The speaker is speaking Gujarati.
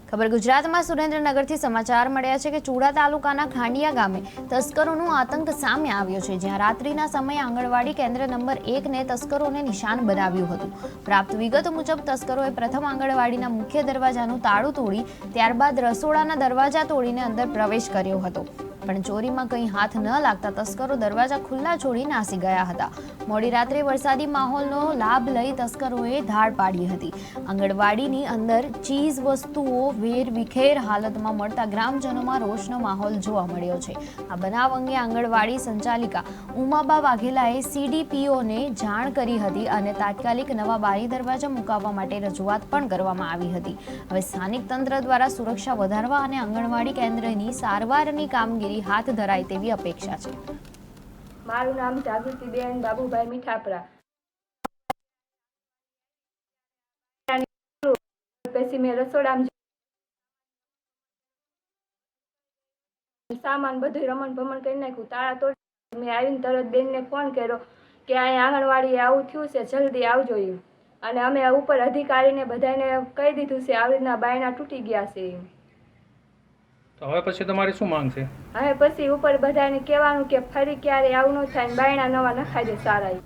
ખબર ગુજરાતમાં સુરેન્દ્રનગરથી સમાચાર મળ્યા છે કે ચૂડા તાલુકાના ખાંડિયા ગામે તસ્કરોનો આતંક સામે આવ્યો છે, જ્યાં રાત્રિના સમયે આંગણવાડી કેન્દ્ર નંબર 1 ને તસ્કરોને નિશાન બનાવ્યું હતું। પ્રાપ્ત વિગતો મુજબ તસ્કરોએ પ્રથમ આંગણવાડીના મુખ્ય દરવાજાનું તાળું તોડી ત્યારબાદ રસોડાના દરવાજા તોડીને અંદર પ્રવેશ કર્યો હતો, પણ ચોરીમાં કંઈ હાથ ન લાગતા તસ્કરો દરવાજા ખુલ્લા છોડી નાસી ગયા હતા। મોડી રાત્રે વરસાદી માહોલનો લાભ લઈ તસ્કરોએ ધાડ પાડી હતી। આંગણવાડીની અંદર ચીઝ વસ્તુઓ વેરવિખેર હાલતમાં મળતા ગ્રામજનોમાં રોષનો માહોલ જોવા મળ્યો છે। આ બનાવ અંગે આંગણવાડી સંચાલિકા ઉમાબા વાઘેલાએ સીડીપીઓને જાણ કરી હતી અને તાત્કાલિક નવા બારી દરવાજા મુકાવવા માટે રજૂઆત પણ કરવામાં આવી હતી। હવે સ્થાનિક તંત્ર દ્વારા સુરક્ષા વધારવા અને આંગણવાડી કેન્દ્રની સારવારની કામગીરી હાથ ધરાય તેવી અપેક્ષા છે। મારું નામ જાગૃતિબેન બાબુભાઈ મીઠાપરા। પછી મેં રસોડામાં સામાન બધું રમણ ભમણ કરી નાખ્યું, તાળા તોડી। મેં આવીને તરત બેનને ફોન કર્યો કે અહીં આંગણવાડીએ આવું થયું છે, જલ્દી આવજો એમ। અને અમે ઉપર અધિકારીને બધાને કહી દીધું છે આવી રીતના બાયણા તૂટી ગયા છે એમ। તો હવે પછી તમારી શું માંગ છે? હવે પછી ઉપર બધાને કહેવાનું કે ફરી ક્યારે આવું ન થાય, બાયણા નવા નખાઈ દે સારા।